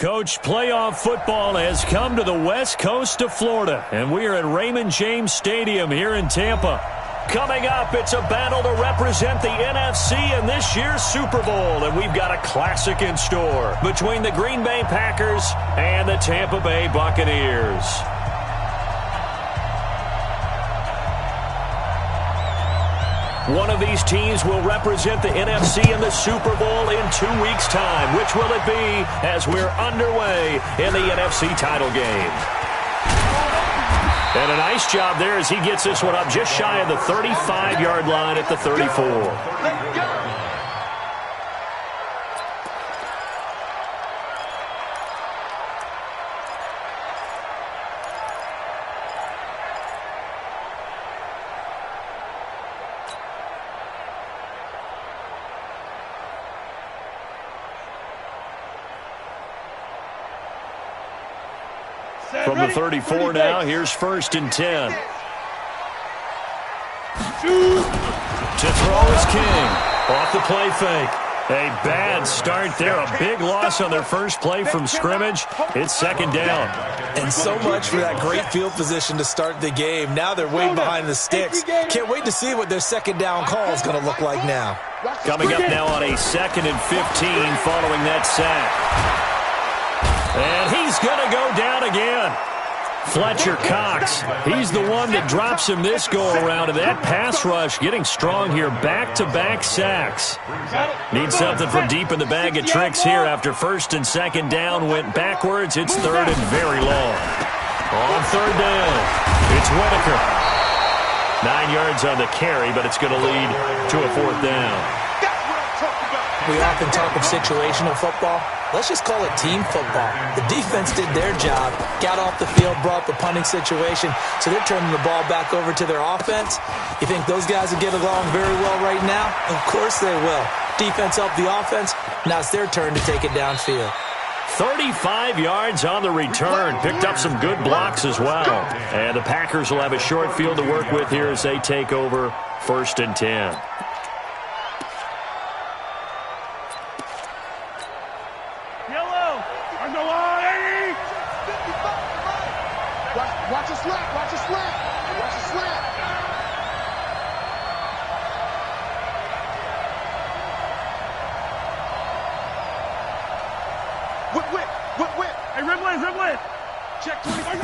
Coach, playoff football has come to the west coast of Florida, and we are at Raymond James Stadium here in Tampa. Coming up, it's a battle to represent the NFC in this year's Super Bowl, and we've got a classic in store between the Green Bay Packers and the Tampa Bay Buccaneers. One of these teams will represent the NFC in the Super Bowl in 2 weeks' time. Which will it be as we're underway in the NFC title game? And a nice job there as he gets this one up just shy of the 35-yard line at the 34. From the 34 now, here's 1st and 10. To throw is King. Off the play fake. A bad start there. A big loss on their first play from scrimmage. It's 2nd down. And so much for that great field position to start the game. Now they're way behind the sticks. Can't wait to see what their 2nd down call is going to look like now. Coming up now on a 2nd and 15 following that sack. And he's going to go down again. Fletcher Cox, he's the one that drops him this go-around. And that pass rush getting strong here. Back-to-back sacks. Need something from deep in the bag of tricks here after 1st and 2nd down went backwards. It's 3rd and very long. On 3rd down, it's Whitaker. 9 yards on the carry, but it's going to lead to a 4th down. We often talk of situational football. Let's just call it team football. The defense did their job, got off the field, brought the punting situation, so they're turning the ball back over to their offense. You think those guys will get along very well right now? Of course they will. Defense helped the offense. Now it's their turn to take it downfield. 35 yards on the return. Picked up some good blocks as well. And the Packers will have a short field to work with here as they take over 1st and 10. Watch a slant, watch a slant, watch a slant. Whip. Hey, Rimland. Check 25.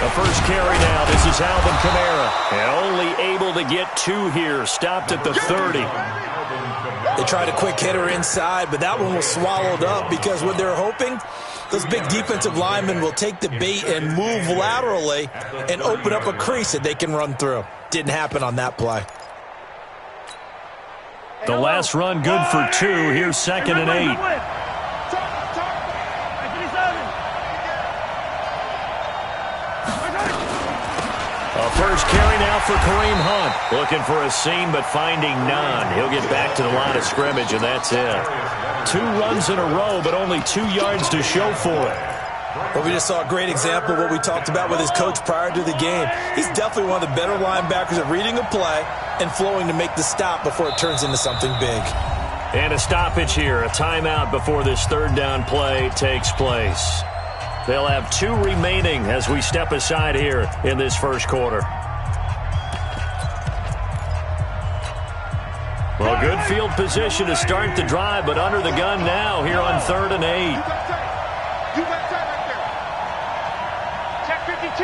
The first carry now. This is Alvin Kamara. And only able to get 2 here. Stopped at the 30. They tried a quick hitter inside, but that one was swallowed up because what they're hoping, those big defensive linemen will take the bait and move laterally and open up a crease that they can run through. Didn't happen on that play. The last run good for 2. Here's 2nd and 8. First carry now for Kareem Hunt. Looking for a seam, but finding none. He'll get back to the line of scrimmage, and that's it. 2 runs in a row, but only 2 yards to show for it. Well, we just saw a great example of what we talked about with his coach prior to the game. He's definitely one of the better linebackers at reading a play and flowing to make the stop before it turns into something big. And a stoppage here, a timeout before this 3rd down play takes place. They'll have 2 remaining as we step aside here in this first quarter. Well, good field position to start the drive, but under the gun now here on 3rd and 8. You got time right there. Check 52.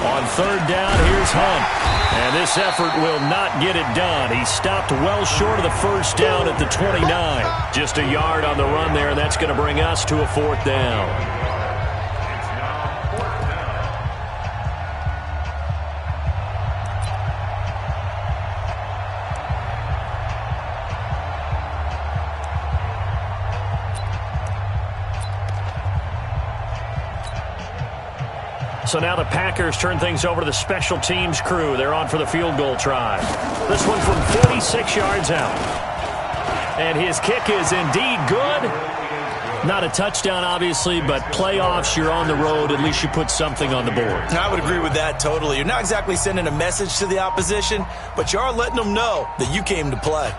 On 3rd down, here's Hunt. And this effort will not get it done. He stopped well short of the 1st down at the 29. Just a yard on the run there, and that's going to bring us to a 4th down. So now the Packers turn things over to the special teams crew. They're on for the field goal try. This one from 46 yards out. And his kick is indeed good. Not a touchdown, obviously, but playoffs, you're on the road. At least you put something on the board. I would agree with that totally. You're not exactly sending a message to the opposition, but you are letting them know that you came to play.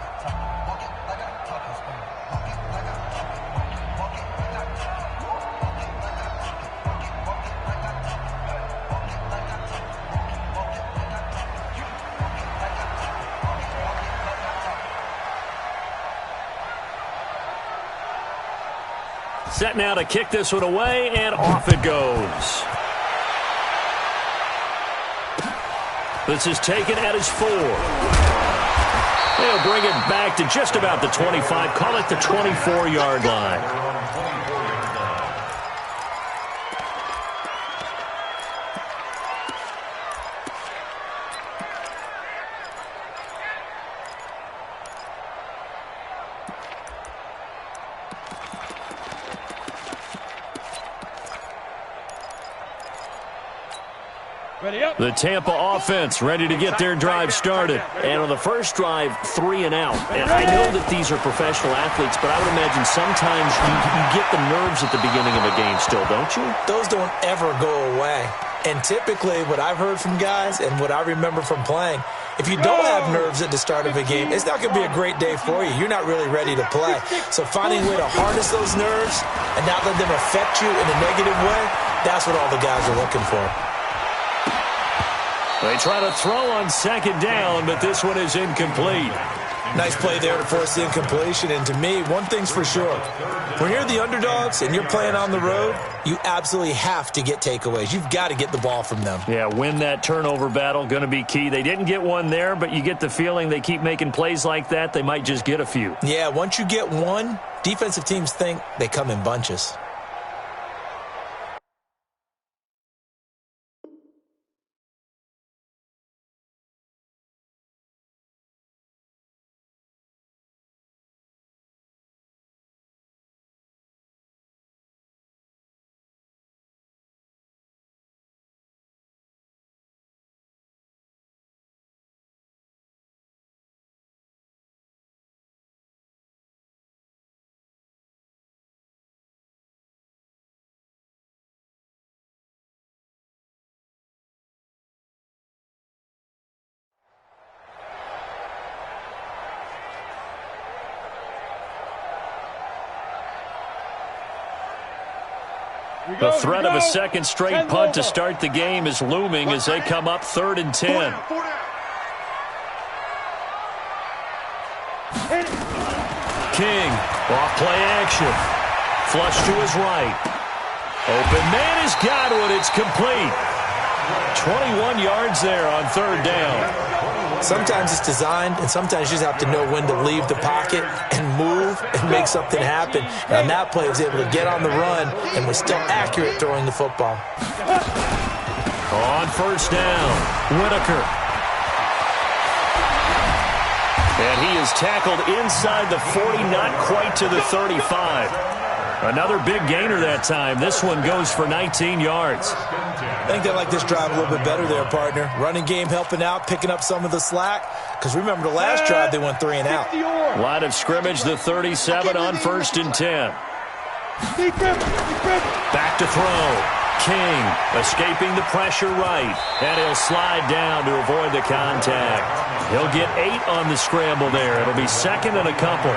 Set now to kick this one away, and off it goes. This is taken at his 4. They'll bring it back to just about the 25. Call it the 24-yard line. The Tampa offense ready to get their drive started. And on the first drive, 3 and out. And I know that these are professional athletes, but I would imagine sometimes you get the nerves at the beginning of a game still, don't you? Those don't ever go away. And typically what I've heard from guys and what I remember from playing, if you don't have nerves at the start of a game, it's not going to be a great day for you. You're not really ready to play. So finding a way to harness those nerves and not let them affect you in a negative way, that's what all the guys are looking for. They try to throw on second down, but this one is incomplete. Nice play there to force the incompletion. And to me, one thing's for sure. When you're the underdogs and you're playing on the road, you absolutely have to get takeaways. You've got to get the ball from them. Yeah, win that turnover battle, going to be key. They didn't get one there, but you get the feeling they keep making plays like that, they might just get a few. Yeah, once you get one, defensive teams think they come in bunches. The threat of a second straight punt to start the game is looming as they come up 3rd and 10. King, off play action. Flush to his right. Open man has got it. It's complete. 21 yards there on 3rd down. Sometimes it's designed, and sometimes you just have to know when to leave the pocket and move and make something happen. And on that play, he was able to get on the run and was still accurate throwing the football. On 1st down, Whitaker. And he is tackled inside the 40, not quite to the 35. Another big gainer that time. This one goes for 19 yards. I think they like this drive a little bit better there, partner. Running game helping out, picking up some of the slack. Because remember the last drive, they went 3 and out. Line of scrimmage, the 37 on 1st and 10. Back to throw. King escaping the pressure right. And he'll slide down to avoid the contact. He'll get 8 on the scramble there. It'll be 2nd and a couple.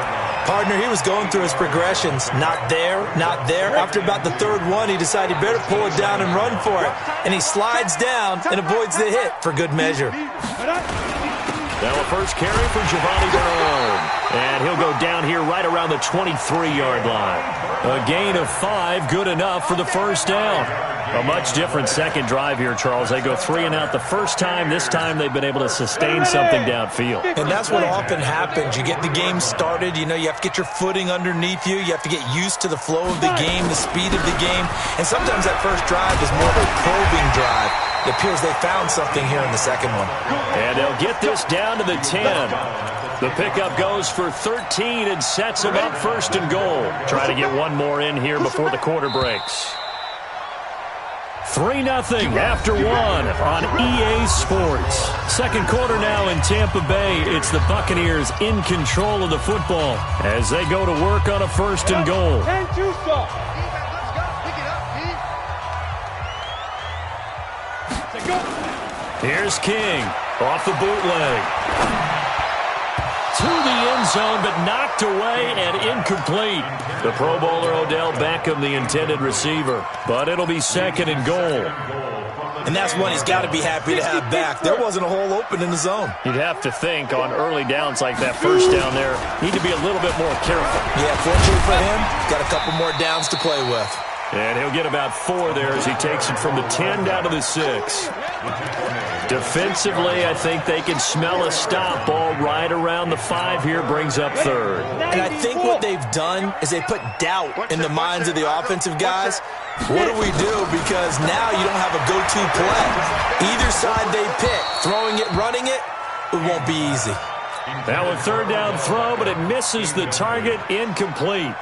Partner, he was going through his progressions. Not there, not there. After about the 3rd one, he decided he better pull it down and run for it. And he slides down and avoids the hit for good measure. Now a first carry for Giovanni Bernard. And he'll go down here right around the 23-yard line. A gain of 5, good enough for the 1st down. A much different second drive here, Charles. They go 3 and out the first time. This time they've been able to sustain something downfield. And that's what often happens. You get the game started. You know, you have to get your footing underneath you. You have to get used to the flow of the game, the speed of the game. And sometimes that first drive is more of a probing drive. It appears they found something here in the second one. And they'll get this down to the 10. The pickup goes for 13 and sets him up 1st and goal. Try to get one more in here before the quarter breaks. 3-0 after 1 on EA Sports. Second quarter now in Tampa Bay. It's the Buccaneers in control of the football as they go to work on a 1st and goal. Here's King off the bootleg. To the end zone, but knocked away and incomplete. The Pro Bowler Odell Beckham, the intended receiver. But it'll be 2nd and goal. and that's one he's got to be happy to have back. There wasn't a hole open in the zone. You'd have to think on early downs like that first down there, need to be a little bit more careful. Yeah, fortunately for him, he's got a couple more downs to play with. And he'll get about 4 there as he takes it from the 10 down to the 6. Defensively, I think they can smell a stop ball right around the 5 here, brings up 3rd. And I think what they've done is they put doubt in the minds of the offensive guys. What do we do? Because now you don't have a go-to play. Either side they pick, throwing it, running it, it won't be easy. Now a 3rd down throw, but it misses the target, incomplete.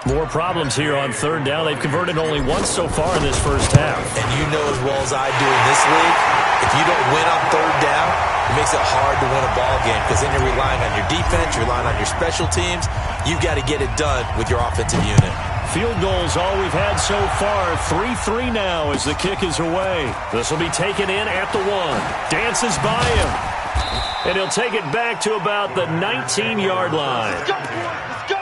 More problems here on 3rd down. They've converted only once so far in this first half. And you know as well as I do in this league, if you don't win on 3rd down, it makes it hard to win a ball game because then you're relying on your defense, you're relying on your special teams. You've got to get it done with your offensive unit. Field goals all we've had so far. 3-3 now as the kick is away. This will be taken in at the 1. Dances by him. And he'll take it back to about the 19-yard line. Let's go, let's go.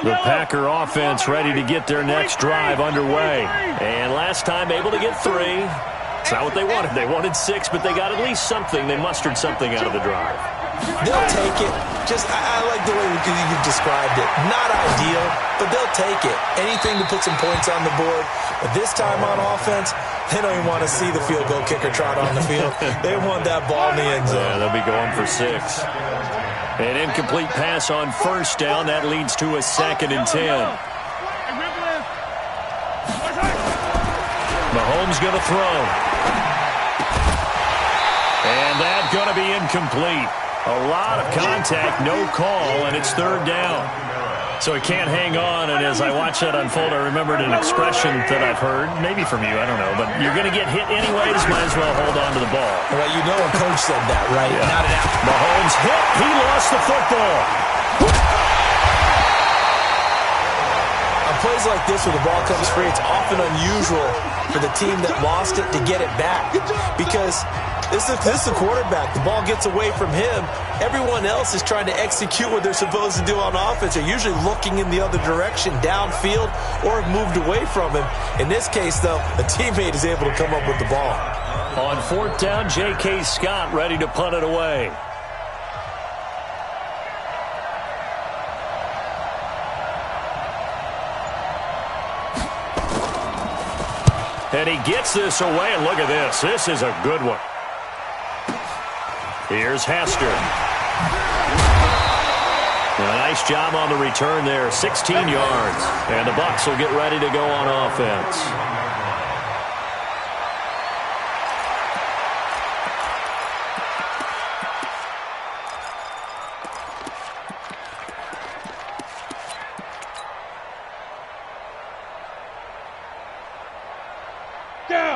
The Packer offense ready to get their next drive underway. And last time able to get 3. It's not what they wanted. They wanted 6, but they got at least something. They mustered something out of the drive. They'll take it. I like the way you described it. Not ideal, but they'll take it. Anything to put some points on the board. But this time on offense, they don't even want to see the field goal kicker trot on the field. They want that ball in the end zone. Yeah, they'll be going for 6. An incomplete pass on 1st down. That leads to a 2nd and 10. Mahomes going to throw. And that's going to be incomplete. A lot of contact, no call, and it's 3rd down. So he can't hang on, and as I watch that unfold, I remembered an expression that I've heard, maybe from you, I don't know, but you're going to get hit anyways, might as well hold on to the ball. Well, you know a coach said that, right? Yeah. Not an out. Mahomes hit. He lost the football. On plays like this where the ball comes free, it's often unusual for the team that lost it to get it back because this is the quarterback. The ball gets away from him. Everyone else is trying to execute what they're supposed to do on offense. They're usually looking in the other direction, downfield, or have moved away from him. In this case, though, a teammate is able to come up with the ball. On 4th down, J.K. Scott ready to punt it away. And he gets this away, and look at this. This is a good one. Here's Hester. A nice job on the return there, 16 yards. And the Bucs will get ready to go on offense.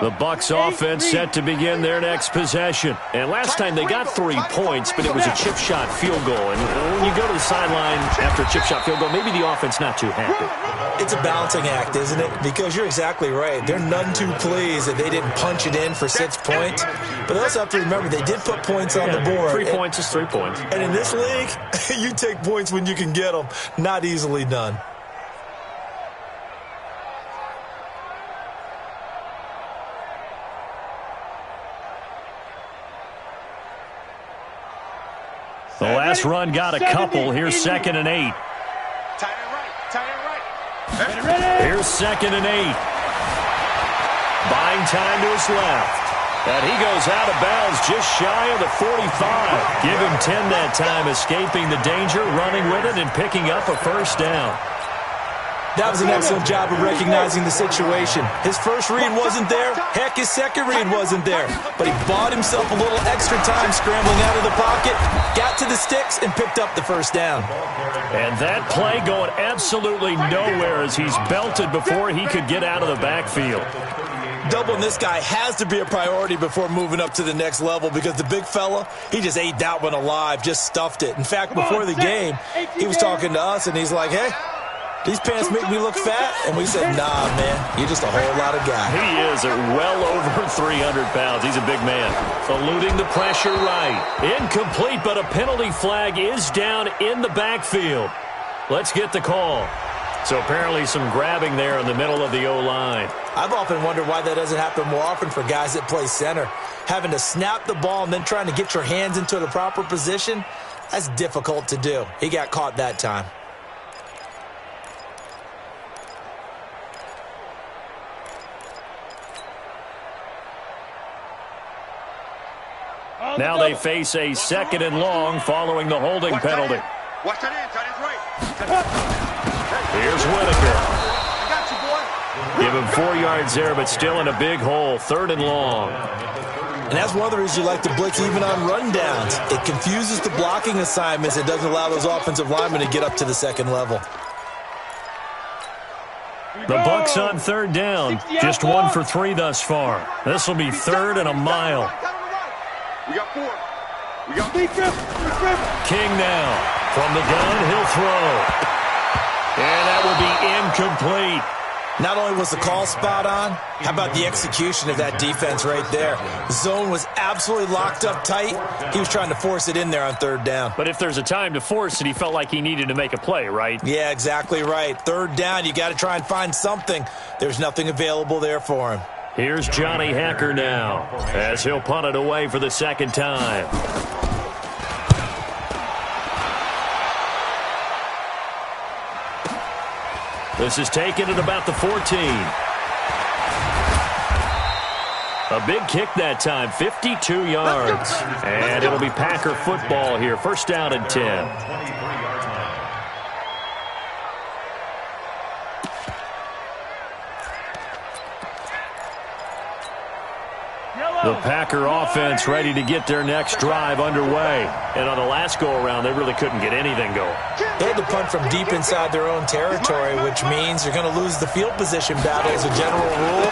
The Bucs offense set to begin their next possession. And last time they got 3 points, but it was a chip shot field goal. And when you go to the sideline after a chip shot field goal, maybe the offense not too happy. It's a balancing act, isn't it? Because you're exactly right. They're none too pleased that they didn't punch it in for 6 points. But they also have to remember they did put points on the board. 3 points is 3 points. And in this league, you take points when you can get them. Not easily done. The last run got a couple. Here's 2nd and 8. Tight end right. Tight end right. Here's 2nd and 8. Buying time to his left. And he goes out of bounds just shy of the 45. Give him 10 that time, escaping the danger, running with it, and picking up a 1st down. That was an excellent job of recognizing the situation. His first read wasn't there. Heck, his second read wasn't there. But he bought himself a little extra time scrambling out of the pocket, got to the sticks, and picked up the 1st down. And that play going absolutely nowhere as he's belted before he could get out of the backfield. Doubling this guy has to be a priority before moving up to the next level because the big fella, he just ate that one alive, just stuffed it. In fact, before the game, he was talking to us, and he's like, hey, These pants make me look fat. And we said, nah, man, you're just a whole lot of guy. He is at well over 300 pounds. He's a big man. Eluding the pressure right. Incomplete, but a penalty flag is down in the backfield. Let's get the call. So apparently some grabbing there in the middle of the O-line. I've often wondered why that doesn't happen more often for guys that play center. Having to snap the ball and then trying to get your hands into the proper position, that's difficult to do. He got caught that time. Now they face a 2nd and long following the holding penalty. Watch that in, tight end's right. Here's Whitaker. I got you, boy. Give him 4 yards there, but still in a big hole. 3rd and long. And that's one of the reasons you like to blitz even on rundowns. It confuses the blocking assignments. It doesn't allow those offensive linemen to get up to the second level. The Bucs on 3rd down. Just 1 for 3 thus far. This will be 3rd and a mile. We got 4. We got King now. From the gun, he'll throw. And that will be incomplete. Not only was the call spot on, how about the execution of that defense right there? The zone was absolutely locked up tight. He was trying to force it in there on 3rd down. But if there's a time to force it, he felt like he needed to make a play, right? Yeah, exactly right. 3rd down, you got to try and find something. There's nothing available there for him. Here's Johnny Hacker now, as he'll punt it away for the 2nd time. This is taken at about the 14. A big kick that time, 52 yards. And it'll be Packer football here, 1st down and 10. The Packer offense ready to get their next drive underway. And on the last go-around, they really couldn't get anything going. They had to punt from deep inside their own territory, which means you're going to lose the field position battle as a general rule.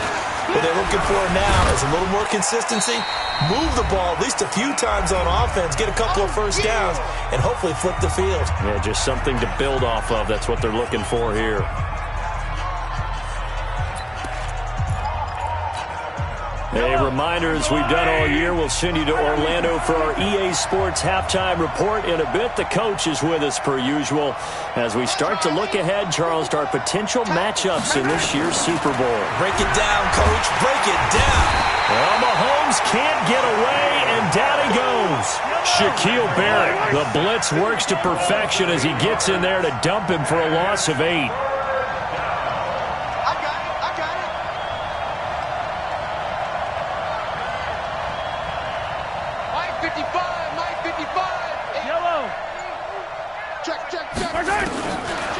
What they're looking for now is a little more consistency, move the ball at least a few times on offense, get a couple of 1st downs, and hopefully flip the field. Yeah, just something to build off of. That's what they're looking for here. A reminder, as we've done all year, we'll send you to Orlando for our EA Sports halftime report in a bit. The coach is with us per usual as we start to look ahead, Charles, to our potential matchups in this year's Super Bowl. Break it down, Coach. Break it down. Well, Mahomes can't get away, and down he goes. Shaquille Barrett. The blitz works to perfection as he gets in there to dump him for a loss of 8.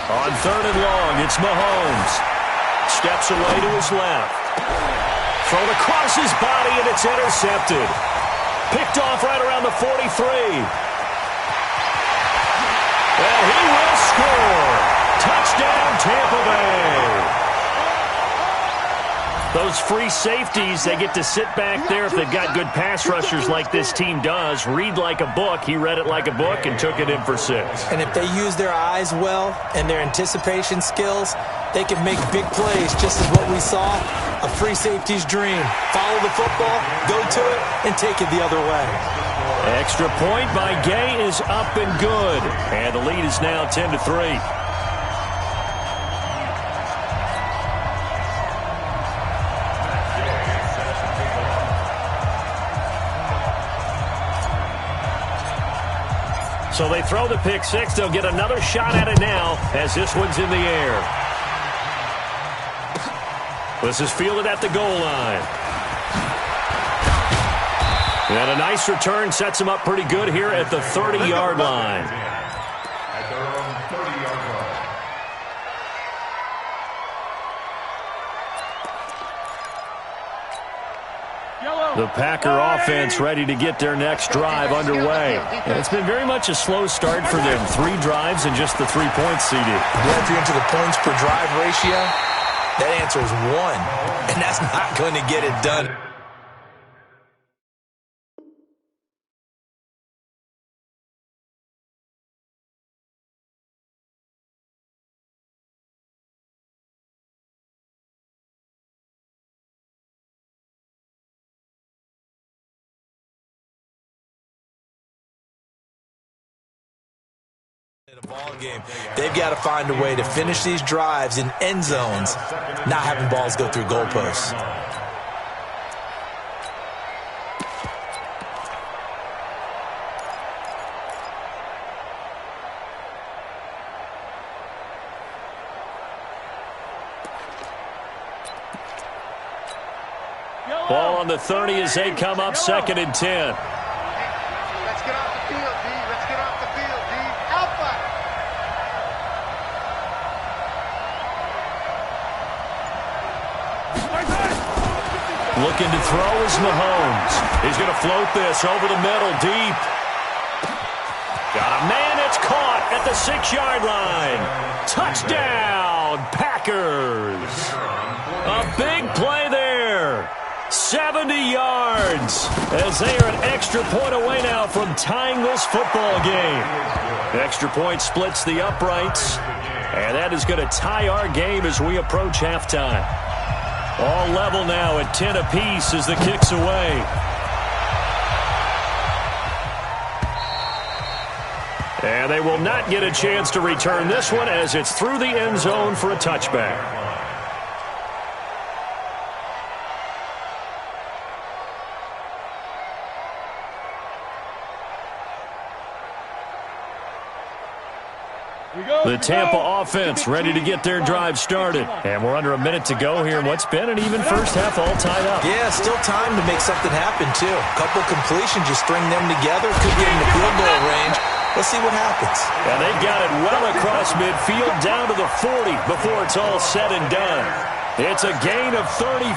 On 3rd and long, it's Mahomes. Steps away to his left. Thrown across his body, and it's intercepted. Picked off right around the 43. And he will score. Touchdown, Tampa Bay. Those free safeties, they get to sit back there if they've got good pass rushers like this team does. Read like a book. He read it like a book and took it in for 6. And if they use their eyes well and their anticipation skills, they can make big plays, just as what we saw, a free safety's dream. Follow the football, go to it, and take it the other way. Extra point by Gay is up and good. And the lead is now 10-3. So they throw the pick 6. They'll get another shot at it now as this one's in the air. This is fielded at the goal line. And a nice return sets him up pretty good here at the 30-yard line. The Packer offense ready to get their next drive underway. And it's been very much a slow start for them. 3 drives and just the 3 points seeded. Well, if you're into the points per drive ratio, that answer is 1. And that's not going to get it done. In a ball game, they've got to find a way to finish these drives in end zones, not having balls go through goalposts. Ball on the 30 as they come up 2nd and 10. Let's get off the field, D. Let's get off the field, D. Alpha! Looking to throw is Mahomes. He's going to float this over the middle, deep. Got a man, it's caught at the 6-yard line. Touchdown, Packers. A big play there. 70 yards as they are an extra point away now from tying this football game. Extra point splits the uprights, and that is going to tie our game as we approach halftime. All level now at 10 apiece as the kick's away. And they will not get a chance to return this one as it's through the end zone for a touchback. The Tampa offense ready to get their drive started. And we're under a minute to go here in what's been an even first half all tied up. Yeah, still time to make something happen, too. A couple completions, you string them together, could get in the field goal range. Let's see what happens. And they've got it well across midfield down to the 40 before it's all said and done. It's a gain of 35.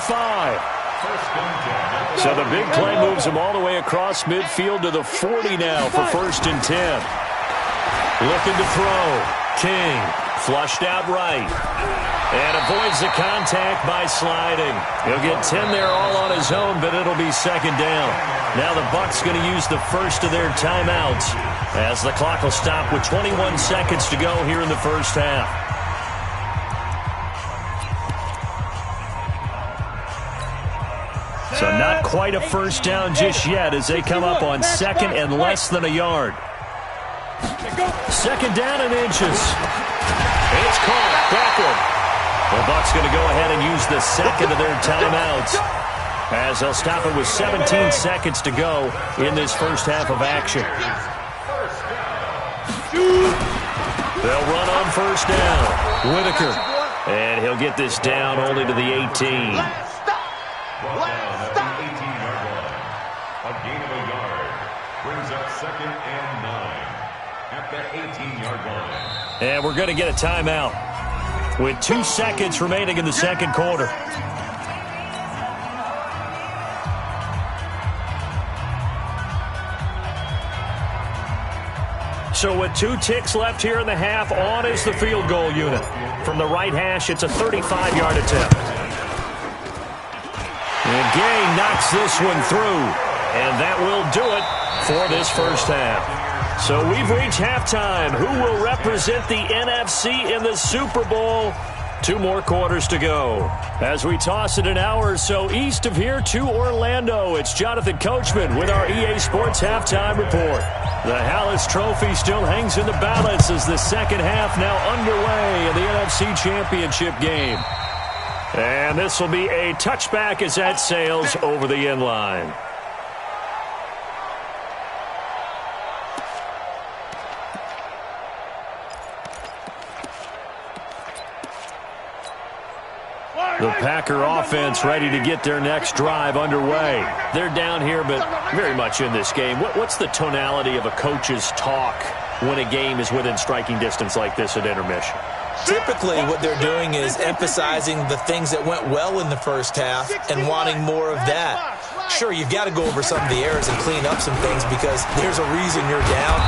So the big play moves them all the way across midfield to the 40 now for 1st and 10. Looking to throw. King flushed out right. And avoids the contact by sliding. He'll get 10 there all on his own, but it'll be 2nd down. Now the Bucs going to use the first of their timeouts as the clock will stop with 21 seconds to go here in the first half. So not quite a first down just yet as they come up on 2nd and less than a yard. 2nd down and inches. It's caught. Backward. The Bucs going to go ahead and use the 2nd of their timeouts as they'll stop it with 17 seconds to go in this first half of action. They'll run on 1st down. Whitaker. And he'll get this down only to the 18. A gain of a yard brings up 2nd and 9 at the 18-yard line. And we're going to get a timeout with 2 seconds remaining in the 2nd quarter. So with 2 ticks left here in the half, on is the field goal unit. From the right hash, it's a 35-yard attempt. And Gay knocks this one through. And that will do it for this first half. So we've reached halftime. Who will represent the NFC in the Super Bowl? 2 more quarters to go. As we toss it an hour or so east of here to Orlando, it's Jonathan Coachman with our EA Sports Halftime Report. The Hallis Trophy still hangs in the balance as the 2nd half now underway in the NFC Championship game. And this will be a touchback as that sails over the end line. The Packer offense ready to get their next drive underway. They're down here, but very much in this game. What's the tonality of a coach's talk when a game is within striking distance like this at intermission? Typically, what they're doing is emphasizing the things that went well in the first half and wanting more of that. Sure, you've got to go over some of the errors and clean up some things because there's a reason you're down.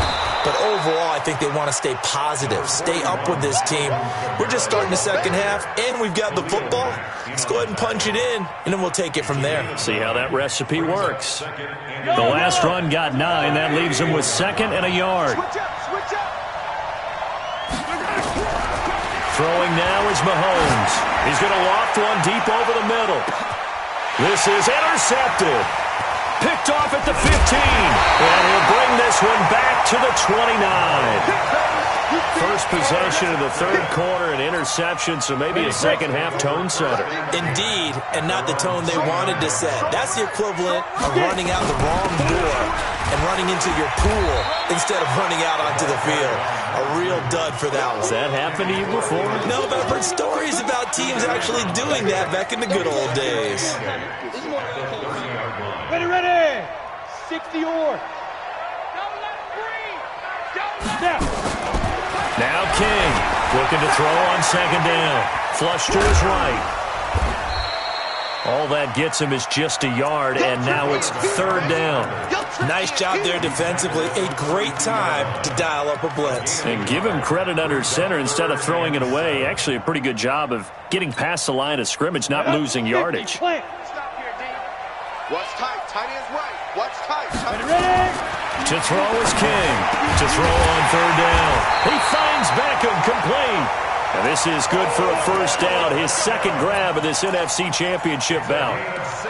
But overall, I think they want to stay positive, stay up with this team. We're just starting the 2nd half, and we've got the football. Let's go ahead and punch it in, and then we'll take it from there. See how that recipe works. The last run got 9. That leaves them with 2nd and a yard. Throwing now is Mahomes. He's going to loft one deep over the middle. This is intercepted. Picked off at the 15. And he'll bring this one back to the 29. First possession of the third quarter, an interception, so maybe a second-half tone setter. Indeed, and not the tone they wanted to set. That's the equivalent of running out the wrong door and running into your pool instead of running out onto the field. A real dud for that one. Has that happened to you before? No, but I've heard stories about teams actually doing that back in the good old days. Ready. 60 or. Now King looking to throw on second down. Flush to his right. All that gets him is just a yard, and now it's third down. Nice job there defensively. A great time to dial up a blitz. And give him credit under center instead of throwing it away. Actually, a pretty good job of getting past the line of scrimmage, not losing yardage. Stop here, D. Watch tight. Tight end's right. Watch tight. Ready. To throw is King. To throw on third down. He finds Beckham complete. And this is good for a first down, his second grab of this NFC Championship bout.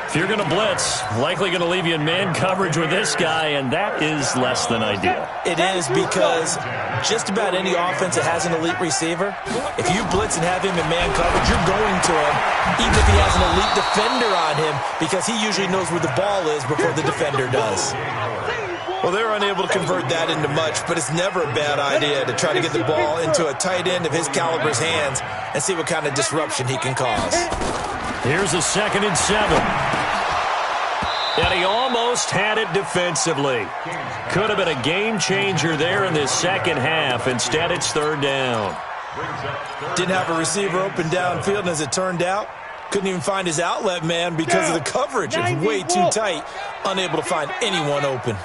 If you're going to blitz, likely going to leave you in man coverage with this guy, and that is less than ideal. It is, because just about any offense that has an elite receiver, if you blitz and have him in man coverage, you're going to him, even if he has an elite defender on him, because he usually knows where the ball is before the defender does. Well, they're unable to convert that into much, but it's never a bad idea to try to get the ball into a tight end of his caliber's hands and see what kind of disruption he can cause. Here's a 2nd and 7. And he almost had it defensively. Could have been a game changer there in this second half. Instead, it's third down. Didn't have a receiver open downfield, and as it turned out, couldn't even find his outlet man because of the coverage. It was way too tight, unable to find anyone open.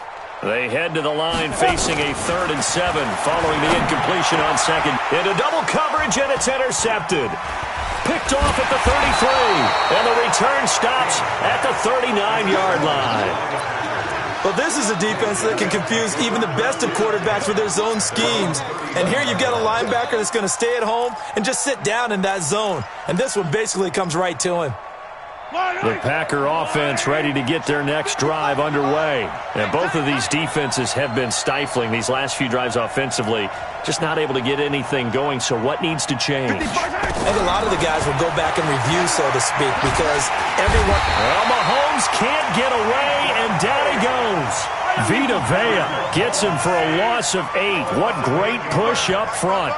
They head to the line facing a 3rd and 7 following the incompletion on second. Into double coverage, and it's intercepted. Picked off at the 33, and the return stops at the 39-yard line. Well, this is a defense that can confuse even the best of quarterbacks with their zone schemes. And here you've got a linebacker that's going to stay at home and just sit down in that zone. And this one basically comes right to him. The Packer offense ready to get their next drive underway. And both of these defenses have been stifling these last few drives offensively. Just not able to get anything going, so what needs to change? I think a lot of the guys will go back and review, so to speak, because everyone... Well, Mahomes can't get away, and down he goes. Vita Vea gets him for a loss of 8. What great push up front.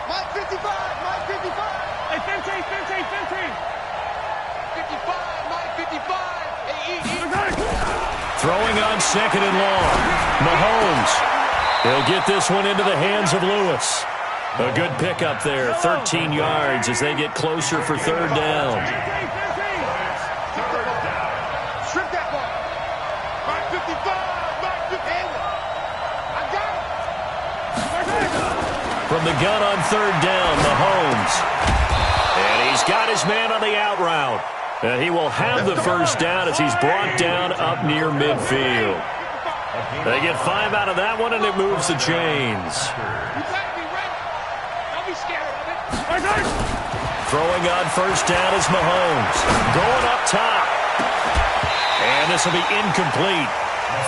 Mike 55. Hey, 15. 55. Mike 55. Throwing on second and long. Mahomes. He'll get this one into the hands of Lewis. A good pickup there, 13 yards as they get closer for third down. Strip that ball. Mike 55. Mike 55. I got it. From the gun on third down, Mahomes. And he's got his man on the out route. And he will have the first down as he's brought down up near midfield. They get 5 out of that one, and it moves the chains. Throwing on first down is Mahomes. Going up top. And this will be incomplete.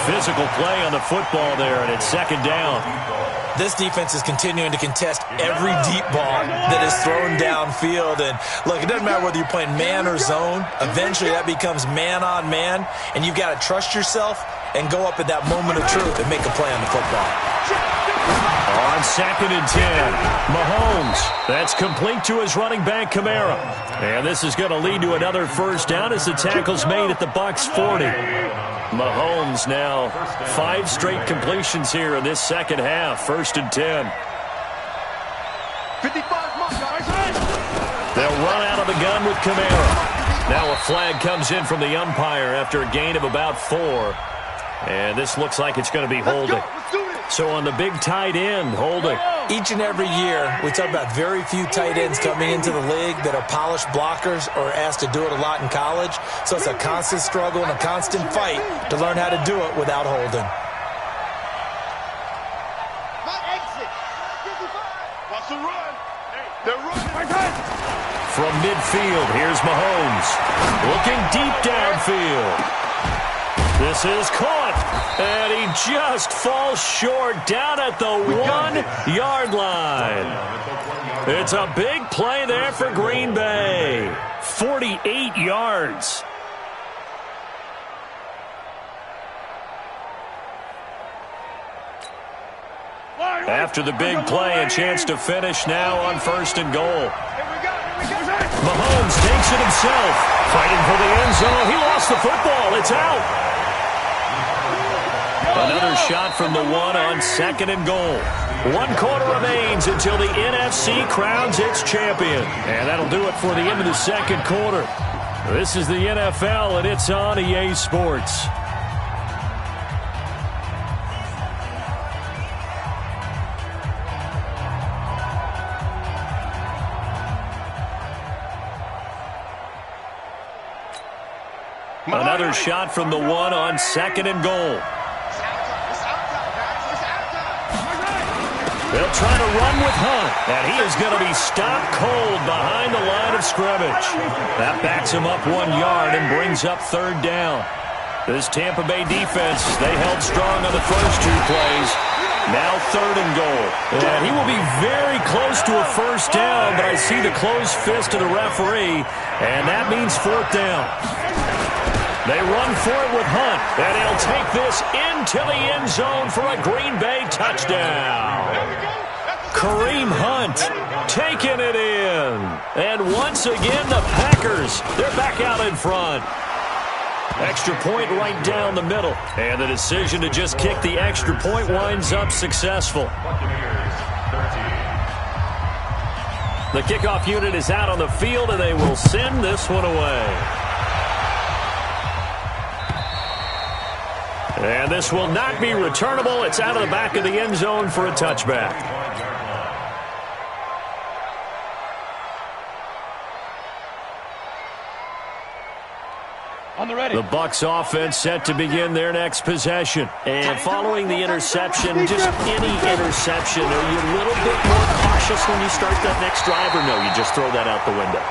Physical play on the football there, and it's second down. This defense is continuing to contest every deep ball that is thrown downfield. And look, it doesn't matter whether you're playing man or zone. Eventually that becomes man on man, and you've got to trust yourself and go up at that moment of truth and make a play on the football. On second and 10, Mahomes. That's complete to his running back, Kamara. And this is going to lead to another first down as the tackle's made at the Bucs 40. Mahomes now 5 straight completions here in this second half. 1st and 10. 55. They'll run out of the gun with Kamara. Now a flag comes in from the umpire after a gain of about 4. And this looks like it's going to be holding. So on the big tight end, holding. Each and every year, we talk about very few tight ends coming into the league that are polished blockers or asked to do it a lot in college. So it's a constant struggle and a constant fight to learn how to do it without holding. From midfield, here's Mahomes. Looking deep downfield. This is caught. And he just falls short down at the 1-yard line. It's a big play there for Green Bay. 48 yards. After the big play, a chance to finish now on 1st and goal. Mahomes takes it himself. Fighting for the end zone. He lost the football. It's out. Another shot from the 1 on 2nd and goal. 1 quarter remains until the NFC crowns its champion. And that'll do it for the end of the 2nd quarter. This is the NFL, and it's on EA Sports. Another shot from the 1 on 2nd and goal. They'll try to run with Hunt, and he is going to be stopped cold behind the line of scrimmage. That backs him up 1 yard and brings up 3rd down. This Tampa Bay defense, they held strong on the first 2 plays. Now 3rd and goal. And he will be very close to a 1st down, but I see the closed fist of the referee, and that means 4th down. They run for it with Hunt, and he'll take this into the end zone for a Green Bay touchdown. Kareem Hunt taking it in. And once again, the Packers, they're back out in front. Extra point right down the middle. And the decision to just kick the extra point winds up successful. The kickoff unit is out on the field, and they will send this one away. And this will not be returnable. It's out of the back of the end zone for a touchback. The Bucs offense set to begin their next possession. And following the interception, just any interception, are you a little bit more cautious when you start that next drive, or no, you just throw that out the window?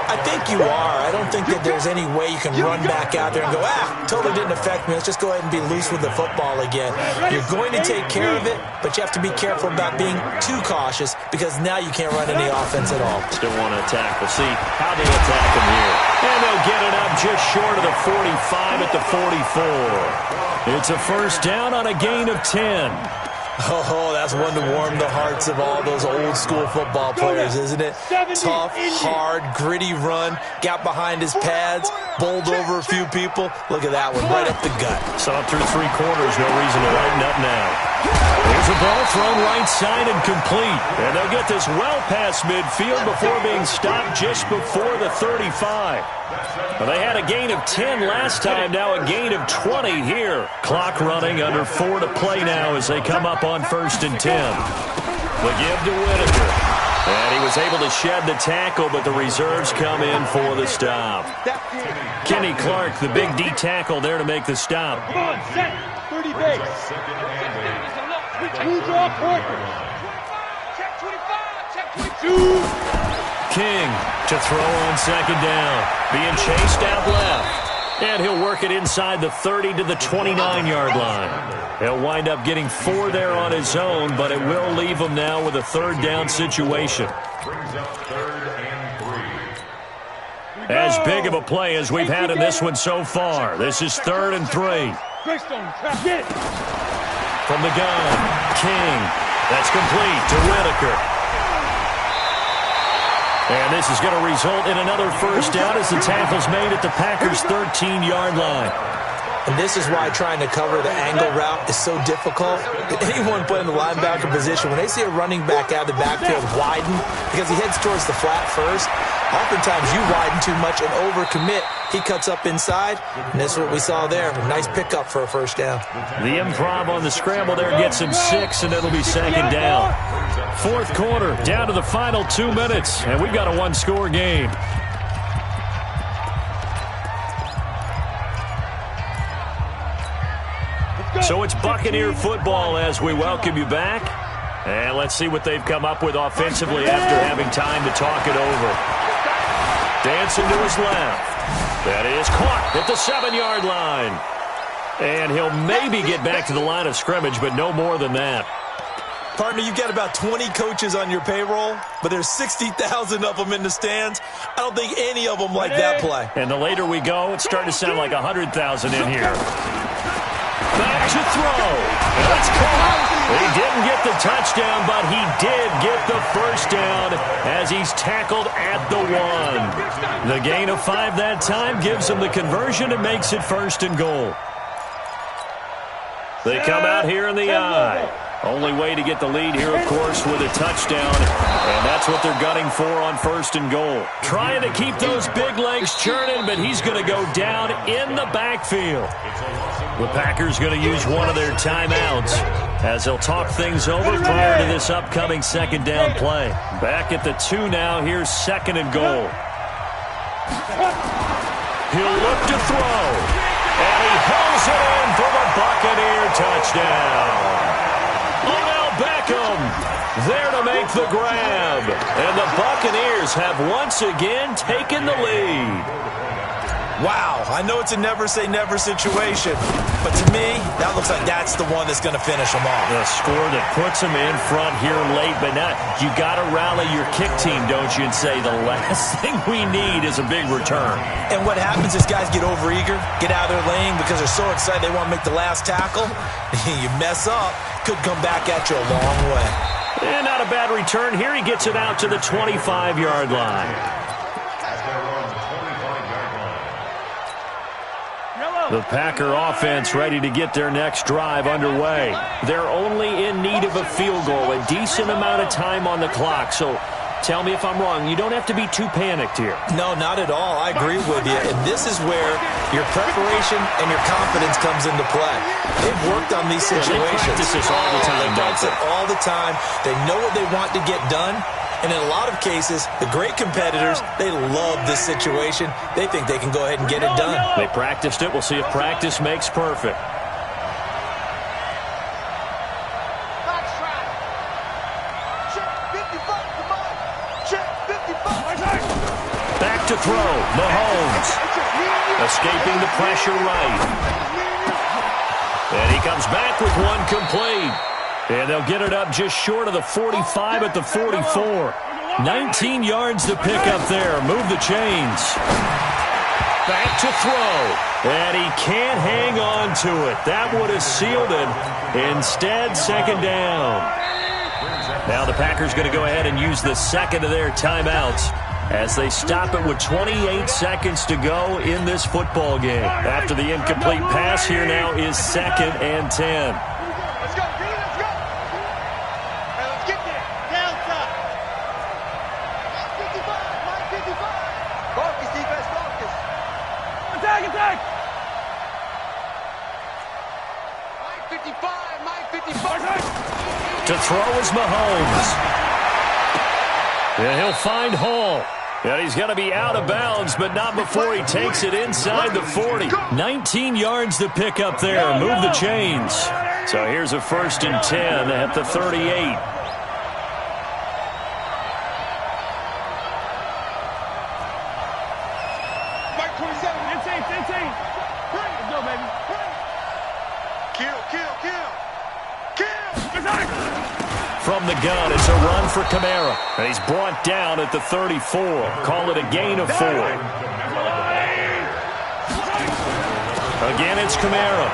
I think you are. I don't think that there's any way you can run back out there and go, totally didn't affect me. Let's just go ahead and be loose with the football again. You're going to take care of it, but you have to be careful about being too cautious because now you can't run any offense at all. Still want to attack. We'll see how they attack him here. And they'll get it up just short of the 45 at the 44. It's a 1st down on a gain of 10. Oh, that's one to warm the hearts of all those old-school football players, isn't it? Tough, hard, gritty run, got behind his pads, bowled over a few people. Look at that one, right up the gut. Saw through 3 quarters, no reason to lighten up now. There's a ball thrown right side and complete. And they'll get this well past midfield before being stopped just before the 35. Well, they had a gain of 10 last time, now a gain of 20 here. Clock running, under 4 to play now as they come up on 1st and 10. The give to Whitaker. And he was able to shed the tackle, but the reserves come in for the stop. Kenny Clark, the big D tackle there to make the stop. Come on, set. 30 days. Move off Parker. Check 25, check 22. King to throw on 2nd down. Being chased out left. And he'll work it inside the 30 to the 29-yard line. He'll wind up getting 4 there on his own, but it will leave him now with a 3rd down situation. As big of a play as we've had in this one so far. This is 3rd and 3. From the gun, King. That's complete to Whitaker. And this is going to result in another 1st down as the tackle's made at the Packers' 13-yard line. And this is why trying to cover the angle route is so difficult. Anyone playing the linebacker position, when they see a running back out of the backfield widen, because he heads towards the flat first, oftentimes you widen too much and overcommit. He cuts up inside, and that's what we saw there. A nice pickup for a 1st down. The improv on the scramble there gets him 6, and it'll be 2nd down. 4th quarter, down to the final 2 minutes, and we've got a 1-score game. So it's Buccaneer football as we welcome you back. And let's see what they've come up with offensively after having time to talk it over. Dancing to his left. That is caught at the 7-yard line. And he'll maybe get back to the line of scrimmage, but no more than that. Partner, you've got about 20 coaches on your payroll, but there's 60,000 of them in the stands. I don't think any of them like that play. And the later we go, it's starting to sound like 100,000 in here. Back to throw. That's caught. He didn't get the touchdown, but he did get the first down as he's tackled at the 1. The gain of 5 that time gives him the conversion and makes it 1st and goal. They come out here in the I. Only way to get the lead here, of course, with a touchdown. And that's what they're gunning for on 1st and goal. Trying to keep those big legs churning, but he's going to go down in the backfield. The Packers going to use one of their timeouts as they'll talk things over prior to this upcoming 2nd down play. Back at the 2 now. Here's 2nd and goal. He'll look to throw. And he hauls it in for the Buccaneer touchdown. Odell Beckham there to make the grab. And the Buccaneers have once again taken the lead. Wow, I know it's a never-say-never situation, but to me, that looks like that's the one that's going to finish them off. The score that puts them in front here late, but now you got to rally your kick team, don't you, and say the last thing we need is a big return. And what happens is guys get overeager, get out of their lane because they're so excited they want to make the last tackle. You mess up, could come back at you a long way. And not a bad return here. He gets it out to the 25-yard line. The Packer offense ready to get their next drive underway. They're only in need of a field goal, a decent amount of time on the clock. So tell me if I'm wrong. You don't have to be too panicked here. No, not at all. I agree with you. And this is where your preparation and your confidence comes into play. They've worked on these situations. They practice this all the time. They practice it all the time. They know what they want to get done. And in a lot of cases, the great competitors, they love this situation. They think they can go ahead and get it done. They practiced it. We'll see if practice makes perfect. Back to throw. Mahomes escaping the pressure right. And he comes back with one complete. And they'll get it up just short of the 45 at the 44. 19 yards to pick up there. Move the chains. Back to throw. And he can't hang on to it. That would have sealed it. Instead, 2nd down. Now the Packers going to go ahead and use the 2nd of their timeouts as they stop it with 28 seconds to go in this football game. After the incomplete pass, here now is 2nd and 10. To throw is Mahomes. And he'll find Hall. And he's going to be out of bounds, but not before he takes it inside the 40. 19 yards to pick up there. Move the chains. So here's a 1st and 10 at the 38. From the gun, it's a run for Kamara. And he's brought down at the 34. Call it a gain of 4. Again, it's Kamara.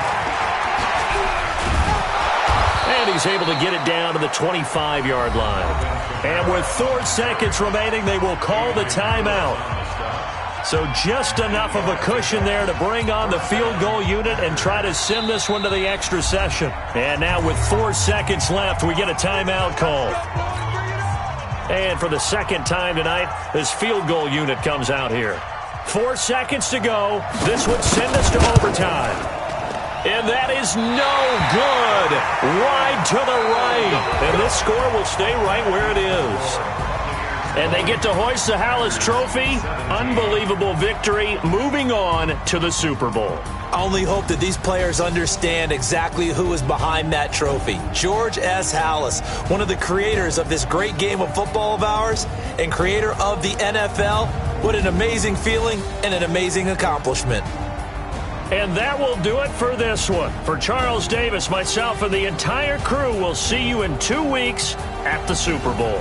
And he's able to get it down to the 25-yard line. And with 4 seconds remaining, they will call the timeout. So just enough of a cushion there to bring on the field goal unit and try to send this one to the extra session. And now with 4 seconds left, we get a timeout call. And for the 2nd time tonight, this field goal unit comes out here. 4 seconds to go. This would send us to overtime. And that is no good. Wide to the right. And this score will stay right where it is. And they get to hoist the Hallis Trophy. Unbelievable victory. Moving on to the Super Bowl. I only hope that these players understand exactly who is behind that trophy. George S. Hallis, one of the creators of this great game of football of ours and creator of the NFL. What an amazing feeling and an amazing accomplishment. And that will do it for this one. For Charles Davis, myself, and the entire crew, we'll see you in 2 weeks at the Super Bowl.